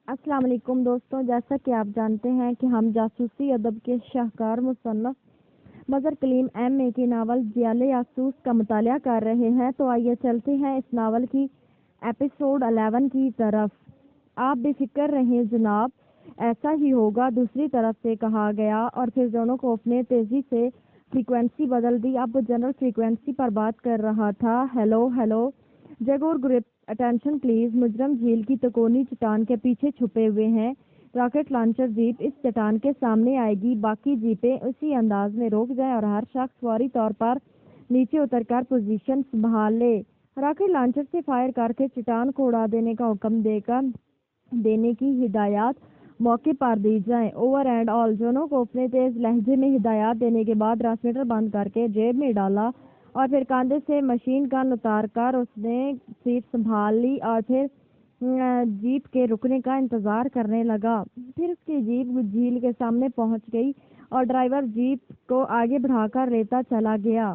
السلام علیکم دوستوں، جیسا کہ آپ جانتے ہیں کہ ہم جاسوسی ادب کے شاہکار مصنف مظہر کلیم ایم اے کی ناول ضیاء جاسوس کا مطالعہ کر رہے ہیں، تو آئیے چلتے ہیں اس ناول کی ایپیسوڈ 11 کی طرف۔ آپ بے فکر رہیں جناب، ایسا ہی ہوگا، دوسری طرف سے کہا گیا، اور پھر دونوں کو نے تیزی سے فریکوینسی بدل دی۔ اب وہ جنرل فریکوینسی پر بات کر رہا تھا۔ Hello hello jaguar group, attention please, مجرم جھیل کی تکونی چٹان کے پیچھے چھپے ہوئے ہیں۔ راکٹ لانچر جیپ اس چٹان کے سامنے آئے گی، باقی جیپیں اسی انداز میں روک جائیں اور ہر شخص فوری طور پر نیچے اتر کر پوزیشن سنبھال لے۔ راکٹ لانچر سے فائر کر کے چٹان کو اڑا دینے کا حکم دینے کی ہدایات موقع پر دی جائیں۔ اوور اینڈ آل، جونو کوف نے تیز لہجے میں ہدایات دینے کے بعد ٹرانسمیٹر بند کر کے جیب میں ڈالا اور پھر کاندھے سے مشین گن اتار کر اس نے سیٹ سنبھال لی اور پھر جیپ کے رکنے کا انتظار کرنے لگا۔ پھر اس کی جیپ جھیل کے سامنے پہنچ گئی اور ڈرائیور جیپ کو آگے بڑھا کر لیتا چلا گیا۔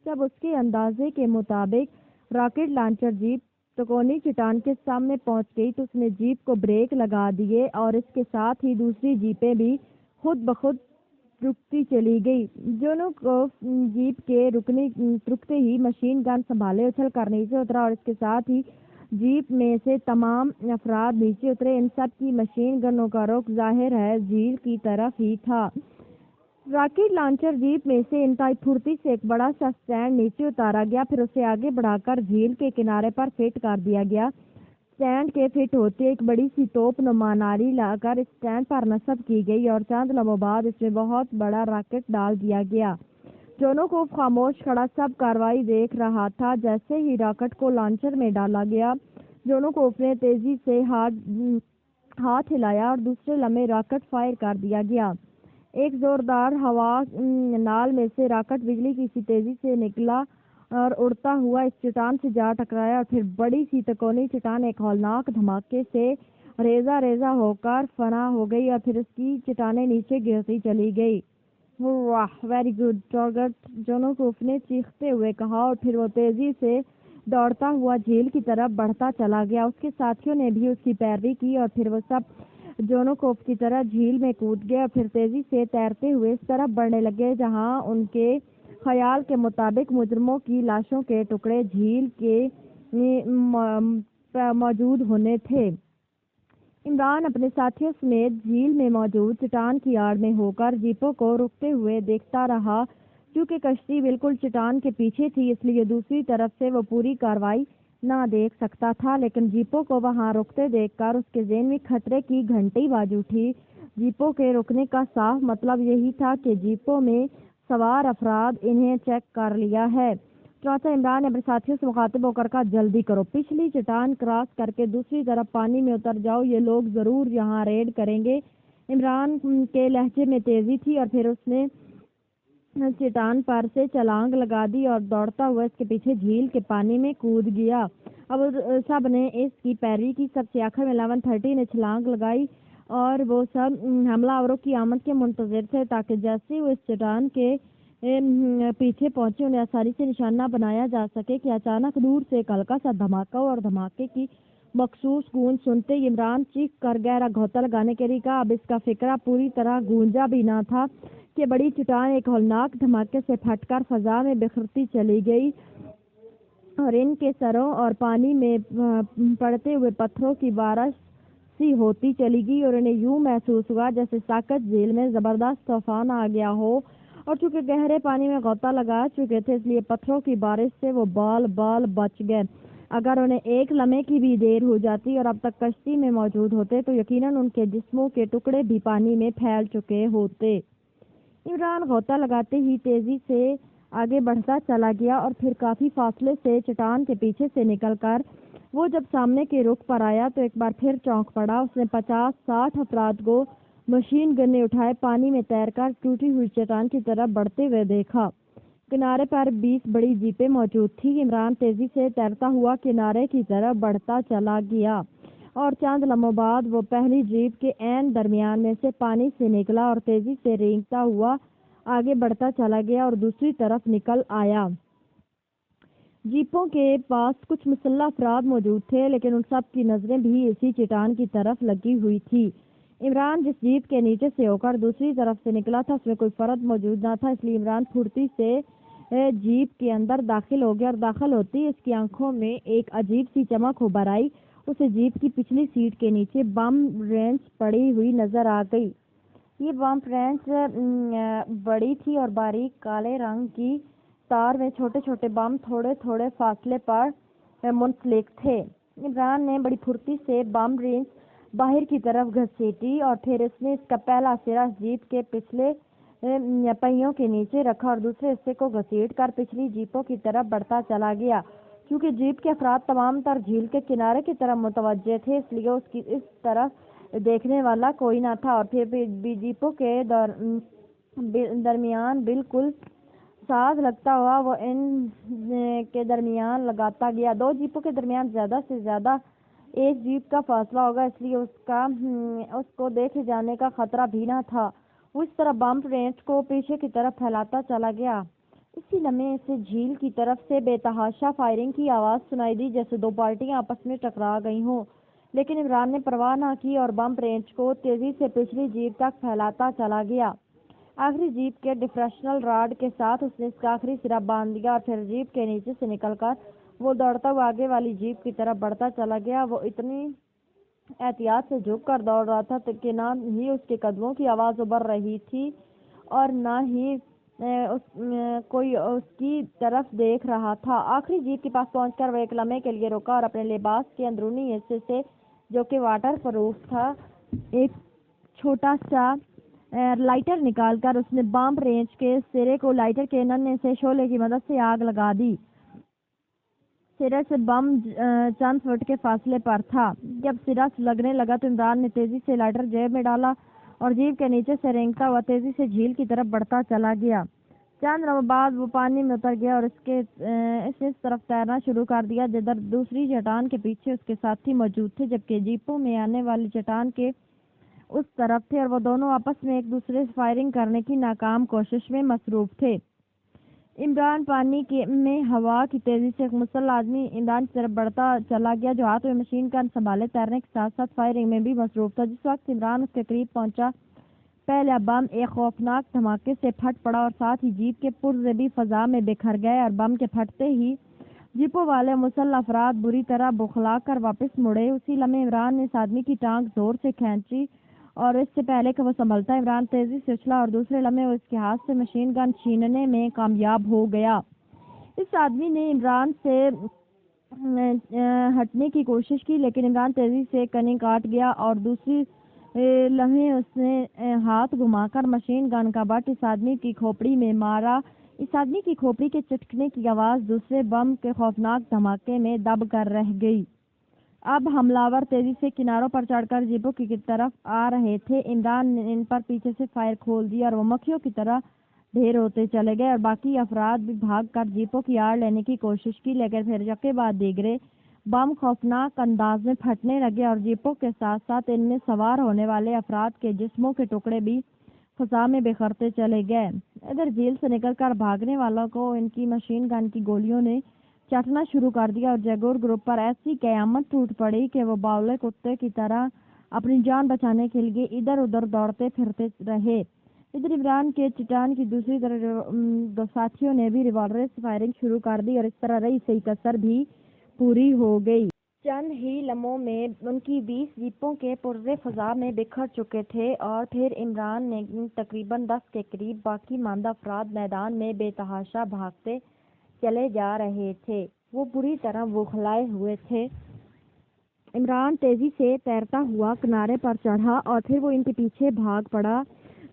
جب اس کے اندازے کے مطابق راکٹ لانچر جیپ تکونی چٹان کے سامنے پہنچ گئی تو اس نے جیپ کو بریک لگا دیے اور اس کے ساتھ ہی دوسری جیپیں بھی خود بخود رکتی چلی گئی۔ جونو کوف جیپ کے رکتے ہی مشین گن سنبھالے اچھل کر نیچے اترا اور اس کے ساتھ ہی جیپ میں سے تمام افراد نیچے اترے۔ ان سب کی مشین گنوں کا رخ ظاہر ہے جھیل کی طرف ہی تھا۔ راکٹ لانچر جیپ میں سے انتہائی پھرتی سے ایک بڑا سا سٹینڈ نیچے اتارا گیا، پھر اسے آگے بڑھا کر جھیل کے کنارے پر فٹ کر دیا گیا۔ سٹینڈ کے فٹ ہوتے ایک بڑی سی توپ نما ناری لا کر اس سٹینڈ پر نصب کی گئی اور چند لمحوں بعد اس میں بہت بڑا راکٹ ڈال دیا گیا۔ جونو کوف خاموش کھڑا سب کارروائی دیکھ رہا تھا۔ جیسے ہی راکٹ کو لانچر میں ڈالا گیا، جونو کوف نے تیزی سے ہاتھ ہلایا اور دوسرے لمحے راکٹ فائر کر دیا گیا۔ ایک زوردار ہوا نال میں سے راکٹ بجلی کی سی تیزی سے نکلا اور اڑتا ہوا اس چٹان سے جا ٹکرایا اور پھر بڑی سی تکونی چٹان ایک ہولناک دھماکے سے ریزہ ریزہ ہو کر فنا ہو گئی اور پھر اس کی چٹانیں نیچے گرتی چلی گئی۔ واہ، ویری گڈ ٹارگٹ، جونو کوف نے چیختے ہوئے کہا اور پھر وہ تیزی سے دوڑتا ہوا جھیل کی طرف بڑھتا چلا گیا۔ اس کے ساتھیوں نے بھی اس کی پیروی کی اور پھر وہ سب جونو کوف کی طرح جھیل میں کود گئے اور پھر تیزی سے تیرتے ہوئے اس طرف بڑھنے لگے جہاں ان کے خیال کے مطابق مجرموں کی لاشوں کے ٹکڑے جھیل کے موجود ہونے تھے۔ عمران اپنے ساتھیوں سمیت جھیل میں موجود چٹان کی آڑ میں ہو کر جیپوں کو رکتے ہوئے دیکھتا رہا۔ چونکہ کشتی بالکل چٹان کے پیچھے تھی اس لیے دوسری طرف سے وہ پوری کارروائی نہ دیکھ سکتا تھا، لیکن جیپوں کو وہاں رکتے دیکھ کر اس کے ذہن میں خطرے کی گھنٹی بج اٹھی۔ جیپوں کے رکنے کا صاف مطلب یہی تھا کہ جیپوں میں سوار افراد انہیں چیک کر لیا ہے۔ چنانچہ عمران نے اپنے ساتھیوں سے مخاطب ہو کر کہا، جلدی کرو، پچھلی چٹان کراس کر کے دوسری طرف پانی میں اتر جاؤ، یہ لوگ ضرور یہاں ریڈ کریں گے۔ عمران کے لہجے میں تیزی تھی اور پھر اس نے چٹان پر سے چھلانگ لگا دی اور دوڑتا ہوا اس کے پیچھے جھیل کے پانی میں کود گیا۔ اب سب نے اس کی پیروی کی۔ سب سے آخر میں 11:30 نے چھلانگ لگائی اور وہ سب حملہ آوروں کی آمد کے منتظر تھے تاکہ جیسے وہ اس چٹان کے پیچھے پہنچے انہیں آسانی سے نشانہ بنایا جا سکے کہ اچانک دور سے ایک ہلکا سا دھماکہ اور دھماکے کی مخصوص گونج سنتے ہی عمران چیخ کر گہرا گھونتا لگانے کے لیے کہا۔ اب اس کا فقرہ پوری طرح گونجا بھی نہ تھا کہ بڑی چٹان ایک ہولناک دھماکے سے پھٹ کر فضا میں بکھرتی چلی گئی اور ان کے سروں اور پانی میں پڑتے ہوئے پتھروں کی بارش سی ہوتی چلی گئی اور انہیں یوں محسوس ہوا جیسے ساکت جھیل میں زبردست طوفان آ گیا ہو، اور چونکہ گہرے پانی میں غوطہ لگا چکے تھے اس لیے پتھروں کی بارش سے وہ بال بچ گئے۔ اگر انہیں ایک لمحے کی بھی دیر ہو جاتی اور اب تک کشتی میں موجود ہوتے تو یقیناً ان کے جسموں کے ٹکڑے بھی پانی میں پھیل چکے ہوتے۔ عمران غوطہ لگاتے ہی تیزی سے آگے بڑھتا چلا گیا اور پھر کافی فاصلے سے چٹان کے پیچھے سے نکل کر وہ جب سامنے کے رخ پر آیا تو ایک بار پھر چونک پڑا۔ اس نے 50-60 افراد کو مشین گنیں اٹھائے پانی میں تیر کر ٹوٹی ہوئی چٹان کی طرف بڑھتے ہوئے دیکھا۔ کنارے پر 20 بڑی جیپیں موجود تھیں۔ عمران تیزی سے تیرتا ہوا کنارے کی طرف بڑھتا چلا گیا اور چند لمحوں بعد وہ پہلی جیپ کے عین درمیان میں سے پانی سے نکلا اور تیزی سے رینگتا ہوا آگے بڑھتا چلا گیا اور دوسری طرف نکل آیا۔ جیپوں کے پاس کچھ مسلح افراد موجود تھے، لیکن ان سب کی نظریں بھی اسی چٹان کی طرف لگی ہوئی تھی۔ عمران جس جیپ کے نیچے سے ہو کر دوسری طرف سے نکلا تھا، اس میں کوئی فرد موجود نہ تھا، اس لیے عمران پھرتی سے جیپ کے اندر داخل ہو گیا اور داخل ہوتی اس کی آنکھوں میں ایک عجیب سی چمک ابھر آئی۔ اسے جیپ کی پچھلی سیٹ کے نیچے بم رینچ پڑی ہوئی نظر آ گئی۔ یہ بم رینچ بڑی تھی اور باریک کالے رنگ کی تار میں چھوٹے چھوٹے بم تھوڑے تھوڑے فاصلے پر منسلک تھے۔ عمران نے بڑی پھرتی سے بم رینچ باہر کی طرف گھسیٹی اور پھر اس نے اس کا پہلا سرا جیپ کے پچھلے پہیوں کے نیچے رکھا اور دوسرے حصے کو گھسیٹ کر پچھلی جیپوں کی طرف بڑھتا چلا گیا۔ کیونکہ جیپ کے افراد تمام تر جھیل کے کنارے کی طرف متوجہ تھے، اس لیے اس طرف دیکھنے والا کوئی نہ تھا، اور پھر بھی جیپوں کے درمیان بالکل ساز لگتا ہوا وہ ان کے درمیان لگاتا گیا۔ دو جیپوں کے درمیان زیادہ سے زیادہ ایک جیپ کا فاصلہ ہوگا، اس لیے اس کو دیکھے جانے کا خطرہ بھی نہ تھا۔ وہ اس طرح بمپ رینچ کو پیچھے کی طرف پھیلاتا چلا گیا۔ اسی لمحے اسے جھیل کی طرف سے بے تحاشا فائرنگ کی آواز سنائی دی، جیسے دو پارٹیاں آپس میں ٹکرا گئی ہوں، لیکن عمران نے پرواہ نہ کی اور بمپ رینچ کو تیزی سے پچھلی جیپ تک پھیلاتا چلا گیا۔ آخری جیپ کے ڈفریشنل راڈ کے ساتھ اس نے اس کا آخری سرا باندھ دیا اور پھر جیپ کے نیچے سے نکل کر وہ دوڑتا ہوا آگے والی جیپ کی طرف بڑھتا چلا گیا۔ وہ اتنی احتیاط سے جھک کر دوڑ رہا تھا کہ نہ ہی اس کے قدموں کی آواز ابھر رہی تھی اور نہ ہی کوئی اس کی طرف دیکھ رہا تھا۔ آخری جیپ کے پاس پہنچ کر وہ ایک لمحے کے لیے رکا اور اپنے لباس کے اندرونی حصے سے، جو کہ واٹر پروف تھا، ایک چھوٹا سا لائٹر نکال کر اس نے بم رینچ کے سرے کو لائٹر کے ننھے سے شعلے کی مدد سے آگ لگا دی۔ سرے سے بم چند فٹ کے فاصلے پر تھا۔ جب سرا لگنے لگا تو عمران نے تیزی سے لائٹر جیب میں ڈالا اور جیپ کے نیچے سے رینگتا ہوا تیزی سے جھیل کی طرف بڑھتا چلا گیا۔ چند لمحوں بعد وہ پانی میں اتر گیا اور اس طرف تیرنا شروع کر دیا جدھر دوسری چٹان کے پیچھے اس کے ساتھی موجود تھے، جبکہ جیپوں میں آنے والی چٹان کے اس طرف تھے اور وہ دونوں آپس میں ایک دوسرے سے فائرنگ کرنے کی ناکام کوشش میں مصروف تھے۔ عمران پانی میں ہوا کی تیزی سے ایک مسلح آدمی عمران کی طرف بڑھتا چلا گیا، جو ہاتھ میں مشین گن سنبھالے تیرنے کے ساتھ ساتھ فائرنگ میں بھی مصروف تھا۔ جس وقت عمران اس کے قریب پہنچا، پہلا بم ایک خوفناک دھماکے سے پھٹ پڑا اور ساتھ ہی جیپ کے پرزے بھی فضا میں بکھر گئے، اور بم کے پھٹتے ہی جیپوں والے مسلح افراد بری طرح بوکھلا کر واپس مڑے۔ اسی لمحے عمران نے اس آدمی کی ٹانگ زور سے کھینچی اور اس سے پہلے کہ وہ سنبھلتا، عمران تیزی سے اچھلا اور دوسرے لمحے وہ اس کے ہاتھ سے مشین گن چھیننے میں کامیاب ہو گیا۔ اس آدمی نے عمران سے ہٹنے کی کوشش کی، لیکن عمران تیزی سے کنی کاٹ گیا اور دوسری لمحے اس نے ہاتھ گھما کر مشین گن کا بٹ اس آدمی کی کھوپڑی میں مارا۔ اس آدمی کی کھوپڑی کے چٹکنے کی آواز دوسرے بم کے خوفناک دھماکے میں دب کر رہ گئی۔ اب حملہ تیزی سے کناروں پر چڑھ کر جیپوں کی طرف آ رہے تھے۔ عمران نے ان پر پیچھے سے فائر کھول دیا اور وہ مکھیوں کی طرح ڈھیر ہوتے چلے گئے، اور باقی افراد بھی بھاگ کر جیپوں کی آڑ لینے کی کوشش کی، لیکن پھر یکے بعد دیگرے بم خوفناک انداز میں پھٹنے لگے اور جیپوں کے ساتھ ساتھ ان میں سوار ہونے والے افراد کے جسموں کے ٹکڑے بھی فضا میں بکھرتے چلے گئے۔ ادھر جھیل سے نکل کر بھاگنے والوں کو ان کی مشین گن کی گولیوں نے چٹنا شروع کر دیا اور جیگور گروپ پر ایسی قیامت ٹوٹ پڑی کہ وہ باولے کتے کی طرح اپنی جان بچانے کے لیے ادھر ادھر دوڑتے پھرتے رہے۔ ادھر عمران کے چٹان کی دوسری طرف ساتھیوں نے بھی ریوالور سے فائرنگ شروع کر دی اور اس طرح رئی صحیح کسر بھی پوری ہو گئی۔ چند ہی لمحوں میں ان کی 20 جیپوں کے پرزے فضا میں بکھر چکے تھے اور پھر عمران نے تقریباً 10 کے قریب باقی ماندہ افراد میدان میں بے تحاشا بھاگتے چلے جا رہے تھے۔ وہ بری طرح بوکھلائے ہوئے تھے۔ عمران تیزی سے تیرتا ہوا کنارے پر چڑھا اور پھر وہ ان کے پیچھے بھاگ پڑا۔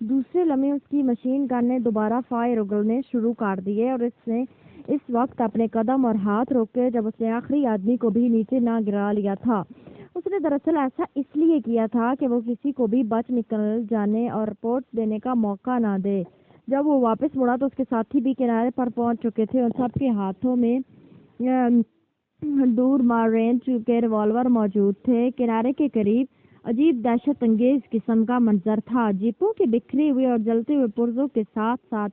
دوسرے لمحے اس کی مشین گن نے دوبارہ فائر اگلنے شروع کر دیے اور اس نے اس وقت اپنے قدم اور ہاتھ روکے جب اس نے آخری آدمی کو بھی نیچے نہ گرا لیا تھا۔ اس نے دراصل ایسا اس لیے کیا تھا کہ وہ کسی کو بھی بچ نکل جانے اور رپورٹ دینے کا موقع نہ دے۔ جب وہ واپس مڑا تو اس کے ساتھی بھی کنارے پر پہنچ چکے تھے اور سب کے ہاتھوں میں دور مار رینج کے ریوالور موجود تھے۔ کنارے کے قریب عجیب دہشت انگیز قسم کا منظر تھا۔ جیپوں کے بکھرے ہوئے اور جلتے ہوئے پرزوں کے ساتھ ساتھ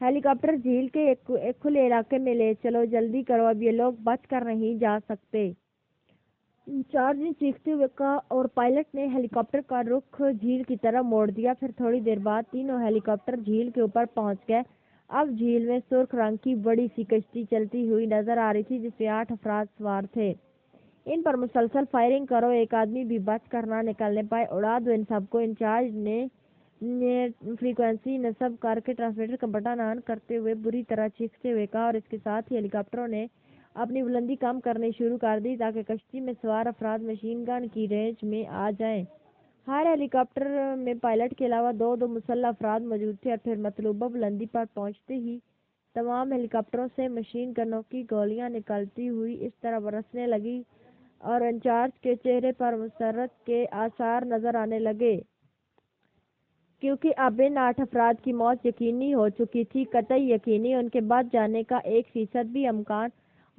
ہیلی کاپٹر جھیل کے ایک کھلے علاقے میں لے چلو، جلدی کرو، اب یہ لوگ بچ کر نہیں جا سکتے۔ انچارج نے چیختے ہوئے کہا اور پائلٹ نے ہیلی کاپٹر کا رخ جھیل کی طرف موڑ دیا۔ پھر تھوڑی دیر بعد تینوں ہیلی کاپٹر جھیل کے اوپر پہنچ گئے۔ اب جھیل میں سرخ رنگ کی بڑی سی کشتی چلتی ہوئی نظر آ رہی تھی جس میں 8 افراد سوار تھے۔ ان پر مسلسل فائرنگ کرو، ایک آدمی بھی بچ کر نہ نکلنے پائے، اڑا دو ان سب کو۔ انچارج نے فریکوینسی نصب کر کے ٹرانسمیٹر کا بٹن آن کرتے ہوئے بری طرح چیختے ہوئے کہا اور اس کے ساتھ ہی ہیلی کاپٹروں نے اپنی بلندی کم کرنی شروع کر دی تاکہ کشتی میں سوار افراد مشین گن کی رینج میں آ جائیں۔ ہر ہیلی کاپٹر میں پائلٹ کے علاوہ دو مسلح افراد موجود تھے اور پھر مطلوبہ بلندی پر پہنچتے ہی تمام ہیلی کاپٹروں سے مشین گنوں کی گولیاں نکلتی ہوئی اس طرح برسنے لگی اور انچارج کے چہرے پر مسرت کے آثار نظر آنے لگے، کیونکہ اب ان 8 افراد کی موت یقینی ہو چکی تھی، قطعی یقینی۔ ان کے بچ جانے کا 1% بھی امکان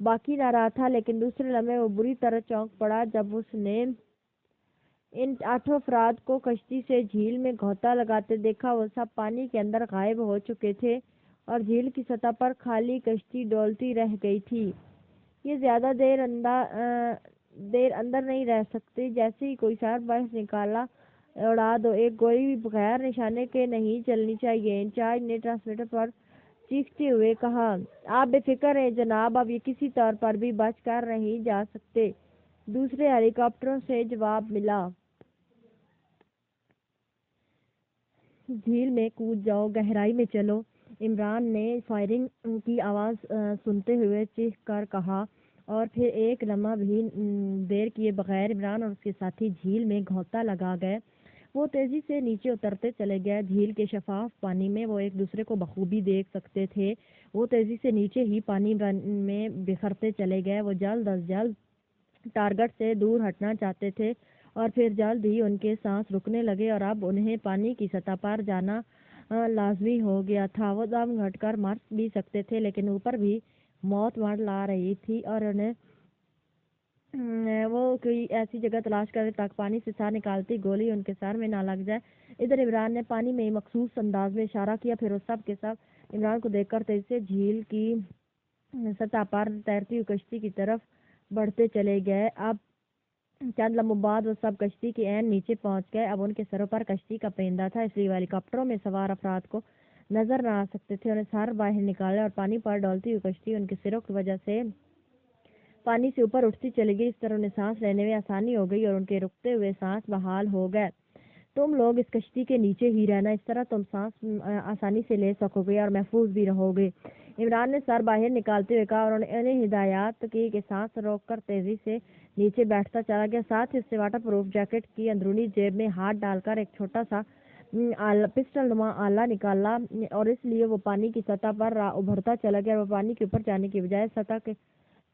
باقی نہ رہا تھا، لیکن دوسرے لمحے وہ بری طرح چونک پڑا جب اس نے ان 8 افراد کو کشتی سے جھیل میں غوطہ لگاتے دیکھا۔ وہ سب پانی کے اندر غائب ہو چکے تھے اور جھیل کی سطح پر خالی کشتی ڈولتی رہ گئی تھی۔ یہ زیادہ دیر اندر نہیں رہ سکتے، جیسے ہی کوئی شہر باہر نکالا اڑا دو، ایک گولی بھی بغیر نشانے کے نہیں چلنی چاہیے۔ انچارج نے ٹرانسمیٹر پر چیختے ہوئے کہا، آپ بے فکر رہیں جناب، اب یہ کسی طور پر بھی بچ کر نہیں جا سکتے۔ دوسرے ہیلی کاپٹروں سے جواب ملا، جھیل میں کود جاؤ، گہرائی میں چلو۔ عمران نے فائرنگ کی آواز سنتے ہوئے چیخ کر کہا اور پھر ایک لمحہ بھی دیر کیے بغیر عمران اور اس کے ساتھی جھیل میں غوطہ لگا گئے۔ وہ تیزی سے نیچے اترتے چلے گئے۔ جھیل کے شفاف پانی میں وہ ایک دوسرے کو بخوبی دیکھ سکتے تھے۔ وہ تیزی سے نیچے ہی پانی میں بکھرتے چلے گئے۔ وہ جلد از جلد ٹارگٹ سے دور ہٹنا چاہتے تھے اور پھر جلد ہی ان کے سانس رکنے لگے اور اب انہیں پانی کی سطح پر جانا لازمی ہو گیا تھا۔ وہ دم گھٹ کر مر بھی سکتے تھے، لیکن اوپر بھی موت منڈ لا رہی تھی اور انہیں وہ کوئی ایسی جگہ تلاش کرے تاکہ پانی سے سر نکالتی گولی ان کے سر میں نہ لگ جائے۔ ادھر عمران نے پانی میں مخصوص انداز میں اشارہ کیا، پھر وہ سب کے سب عمران کو دیکھ کر تیزی سے جھیل کی سطح پر تیرتی ہوئی کشتی کی طرف بڑھتے چلے گئے۔ اب چند لمحوں بعد وہ سب کشتی کے عین نیچے پہنچ گئے۔ اب ان کے سروں پر کشتی کا پرندہ تھا، اس لیے وہ ہیلی کاپٹروں میں سوار افراد کو نظر نہ آ سکتے تھے۔ انہیں سر باہر نکالا اور پانی پر ڈولتی ہوئی کشتی ان کے سروں کی وجہ سے پانی سے اوپر اٹھتی چلی گئی۔ اس طرح انہیں سانس لینے میں آسانی ہو گئی اور ان کے رکتے ہوئے سانس بحال ہو گئے۔ تم لوگ اس کشتی کے نیچے ہی رہنا، اس طرح تم سانس آسانی سے لے سکو گے اور محفوظ بھی رہو گے۔ عمران نے سر باہر نکالتے ہوئے کہا اور انہیں ہدایات کی کہ سانس روک کر تیزی سے نیچے بیٹھتا چلا گیا۔ ساتھ ہی اس نے واٹر پروف جیکٹ کی اندرونی جیب میں ہاتھ ڈال کر ایک چھوٹا سا پسٹل نما آلہ نکالا اور اس لیے وہ پانی کی سطح پر ابھرتا چلا گیا اور وہ پانی کے اوپر جانے کی بجائے سطح کے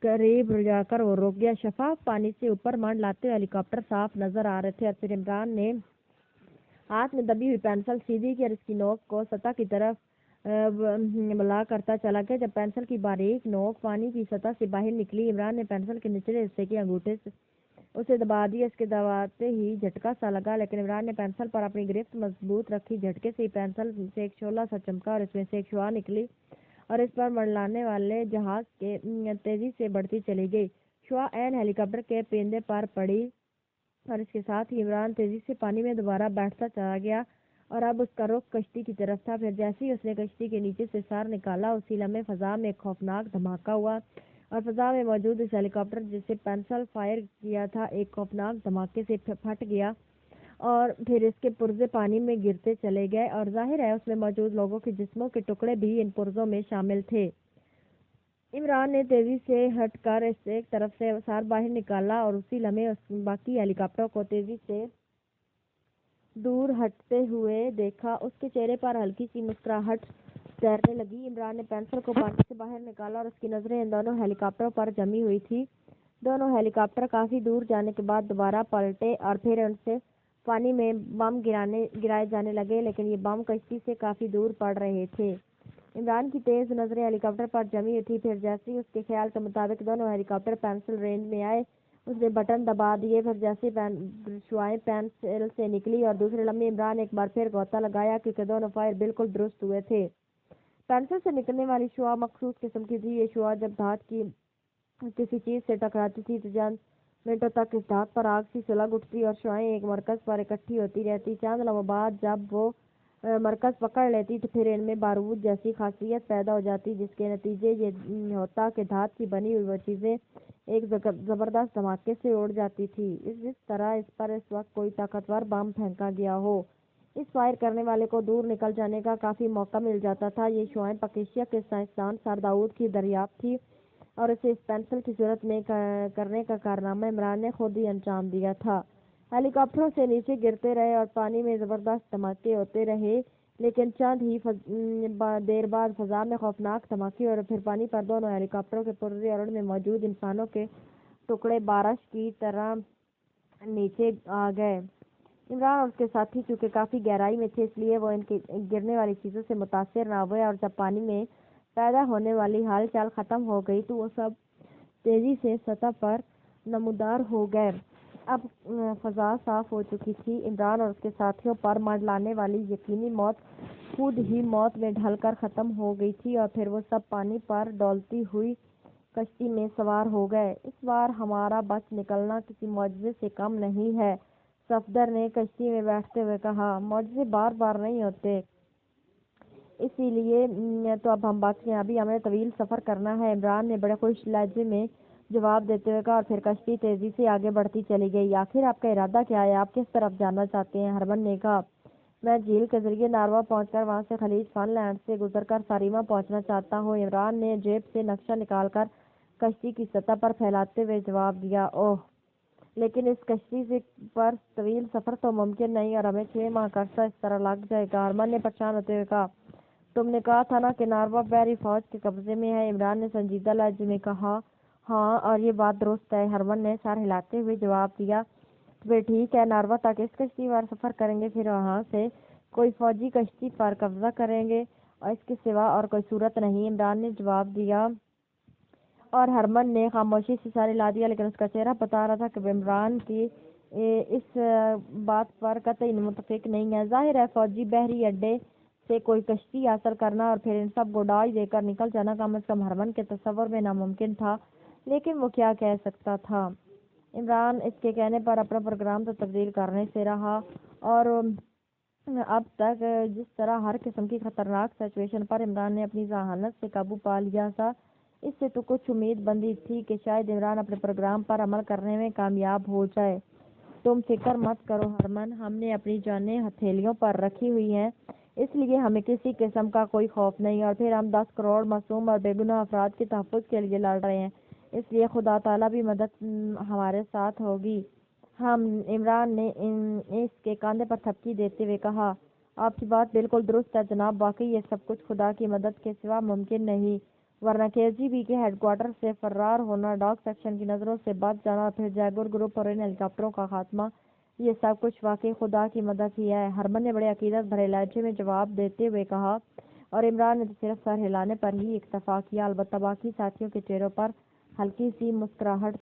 قریب جا کر وہ رک گیا۔ شفاف پانی سے اوپر منڈ لاتے ہوئے ہیلی کاپٹر صاف نظر آ رہے تھے اور پھر عمران نے ہاتھ میں دبی ہوئی پینسل سیدھی کی اور اس کی نوک کو سطح کی طرف بلا کرتا چلا گیا۔ جب پینسل کی باریک نوک پانی کی سطح سے باہر نکلی، عمران نے پینسل کے نچلے حصے کے انگوٹھے سے اسے دبا دیا۔ اس کے دباتے ہی جھٹکا سا لگا، لیکن عمران نے پینسل پر اپنی گرفت مضبوط رکھی۔ جھٹکے سے ہی پینسل سے ایک شعلہ سا چمکا اور اس میں سے ایک شعاع نکلی اور اس پر منڈلانے والے جہاز کے تیزی سے بڑھتی چلی گئی۔ شعاع عین ہیلی کاپٹر کے پرندے پر پڑی اور اس کے ساتھ ہی عمران تیزی سے پانی میں دوبارہ بیٹھتا چلا گیا اور اب اس کا رخ کشتی کی طرف تھا۔ پھر جیسے ہی اس نے کشتی کے نیچے سے سر نکالا، اسی لمحے فضا میں ایک خوفناک دھماکہ ہوا اور فضا میں موجود اس ہیلی کاپٹر جسے پینسل فائر کیا تھا ایک خوفناک دھماکے سے پھٹ گیا اور پھر اس کے پرزے پانی میں گرتے چلے گئے اور ظاہر ہے اس میں موجود لوگوں کے جسموں کے ٹکڑے بھی ان پرزوں میں شامل تھے۔ عمران نے تیزی سے ہٹ کر اس ایک طرف سے سر باہر نکالا اور اسی لمحے باقی ہیلی کاپٹروں کو تیزی سے دور ہٹتے ہوئے دیکھا۔ اس کے چہرے پر ہلکی سی مسکراہٹ تیرنے لگی۔ عمران نے پینسل کو پانی سے باہر نکالا اور اس کی نظریں ان دونوں ہیلی کاپٹروں پر جمی ہوئی تھی۔ دونوں ہیلی کاپٹر کافی دور جانے کے بعد دوبارہ پلٹے اور پھر ان سے پانی میں بم گرائے جانے لگے، لیکن یہ بم کشتی سے کافی دور پڑ رہے تھے۔ عمران کی تیز نظریں ہیلی کاپٹر پر جمی ہوئی تھیں۔ پھر جیسے ہی اس کے خیال کے مطابق دونوں ہیلی کاپٹر پینسل رینج میں آئے، اس نے بٹن دبا دیے۔ پھر جیسے شعاعیں پینسل سے نکلی اور دوسرے لمحے عمران نے ایک بار پھر غوطہ لگایا، کیونکہ دونوں فائر بالکل درست ہوئے تھے۔ پینسل سے نکلنے والی شعاع مخصوص قسم کی تھی۔ یہ شعاع جب دھات کی کسی چیز سے ٹکراتی تھی تو چند منٹوں تک اس دھات پر آگ سی سلگ اٹھتی اور شعاعیں ایک مرکز پر اکٹھی ہوتی رہتی۔ چند لمحوں بعد جب وہ مرکز پکڑ لیتی تو پھر ان میں بارود جیسی خاصیت پیدا ہو جاتی، جس کے نتیجے یہ ہوتا کہ دھات کی بنی ہوئی وہ چیزیں ایک زبردست دھماکے سے اڑ جاتی تھی، جس طرح اس پر اس وقت کوئی طاقتور بم پھینکا گیا ہو۔ اس فائر کرنے والے کو دور نکل جانے کا کافی موقع مل جاتا تھا۔ یہ شعاعیں پکیشیا کے سائنسدان سر داؤد کی دریافت تھی اور اسے اس پینسل کی صورت میں کرنے کا کارنامہ عمران نے خود ہی انجام دیا تھا۔ ہیلی کاپٹروں سے نیچے گرتے رہے اور پانی میں زبردست دھماکے ہوتے رہے، لیکن چند ہی دیر بعد فضا میں خوفناک دھماکے اور پھر پانی پر دونوں ہیلی کاپٹروں کے پرزے اور ان میں موجود انسانوں کے ٹکڑے بارش کی طرح نیچے آ گئے۔ عمران اور اس کے ساتھی چونکہ کافی گہرائی میں تھے، اس لیے وہ ان کی گرنے والی چیزوں سے متاثر نہ ہوئے، اور جب پانی میں پیدا ہونے والی ہلچل ختم ہو گئی تو وہ سب تیزی سے سطح پر نمودار ہو گئے۔ اب فضا صاف ہو چکی تھی۔ عمران اور اس کے ساتھیوں پر منڈلانے والی یقینی موت خود ہی موت میں ڈھل کر ختم ہو گئی تھی، اور پھر وہ سب پانی پر ڈولتی ہوئی کشتی میں سوار ہو گئے۔ اس بار ہمارا بچ نکلنا کسی معجزے سے کم نہیں ہے، صفدر نے کشتی میں بیٹھتے ہوئے کہا۔ معجزے بار بار نہیں ہوتے، اسی لیے تو اب ہم بچ گئے، ابھی ہمیں طویل سفر کرنا ہے، عمران نے بڑے خوش لہجے میں جواب دیتے ہوئے کہا، اور پھر کشتی تیزی سے آگے بڑھتی چلی گئی۔ آخر آپ کا ارادہ کیا ہے؟ آپ کس طرف جانا چاہتے ہیں؟ ہرمن نے کہا، میں جھیل کے ذریعے ناروا پہنچ کر وہاں سے خلیج فن لینڈ سے گزر کر ساریما پہنچنا چاہتا ہوں۔ عمران نے جیب سے نقشہ نکال کر کشتی کی سطح پر پھیلاتے ہوئے جواب دیا، اوہ! لیکن اس کشتی پر طویل سفر تو ممکن نہیں، اور ہمیں 6 ماہ کا عرصہ اس طرح لگ جائے گا۔ ہرمن نے پریشان ہوتے ہوئے کہا، تم نے کہا تھا نا کہ ناروا بحری فوج کے قبضے میں ہے؟ عمران نے سنجیدہ لہجے میں کہا، ہاں، اور یہ بات درست ہے، ہرمن نے سر ہلاتے ہوئے جواب دیا۔ تو پھر ٹھیک ہے، ناروا تک اس کشتی پر سفر کریں گے، پھر وہاں سے کوئی فوجی کشتی پر قبضہ کریں گے، اور اس کے سوا اور کوئی صورت نہیں، عمران نے جواب دیا۔ اور ہرمن نے خاموشی سے سر ہلا دیا، لیکن اس کا چہرہ بتا رہا تھا کہ وہ عمران کی اس بات پر قطعی متفق نہیں ہے۔ ظاہر ہے فوجی بحری اڈے سے کوئی کشتی حاصل کرنا اور پھر ان سب کو ڈال دے کر نکل جانا کم از کم ہرمن کے تصور میں ناممکن تھا، لیکن وہ کیا کہہ سکتا تھا۔ عمران اس کے کہنے پر اپنا پروگرام تو تبدیل کرنے سے رہا، اور اب تک جس طرح ہر قسم کی خطرناک سچویشن پر عمران نے اپنی ذہانت سے قابو پا لیا تھا، اس سے تو کچھ امید بندی تھی کہ شاید عمران اپنے پروگرام پر عمل کرنے میں کامیاب ہو جائے۔ تم فکر مت کرو ہرمن، ہم نے اپنی جانیں ہتھیلیوں پر رکھی ہوئی ہیں، اس لیے ہمیں کسی قسم کا کوئی خوف نہیں، اور پھر ہم 10 کروڑ معصوم اور بے گناہ افراد کے تحفظ کے لیے لڑ رہے ہیں، اس لیے خدا تعالیٰ بھی مدد ہمارے ساتھ ہوگی۔ عمران نے اس کے کاندھے پر تھپکی دیتے ہوئے کہا، آپ کی بات بالکل درست ہے جناب، واقعی یہ سب کچھ خدا کی مدد کے سوا ممکن نہیں، ورنہ KGB کے ہیڈ کوارٹر سے فرار ہونا، ڈاگ سیکشن کی نظروں سے بچ جانا اور پھر جیگور گروپ اور ان ہیلی کاپٹروں کا خاتمہ، یہ سب کچھ واقعی خدا کی مدد ہی ہے، ہرمن نے بڑے عقیدت بھرے لہجے میں جواب دیتے ہوئے کہا، اور عمران نے تو صرف سر ہلانے پر ہی اکتفا کیا، البتہ باقی ساتھیوں کے چہروں پر ہلکی سی مسکراہٹ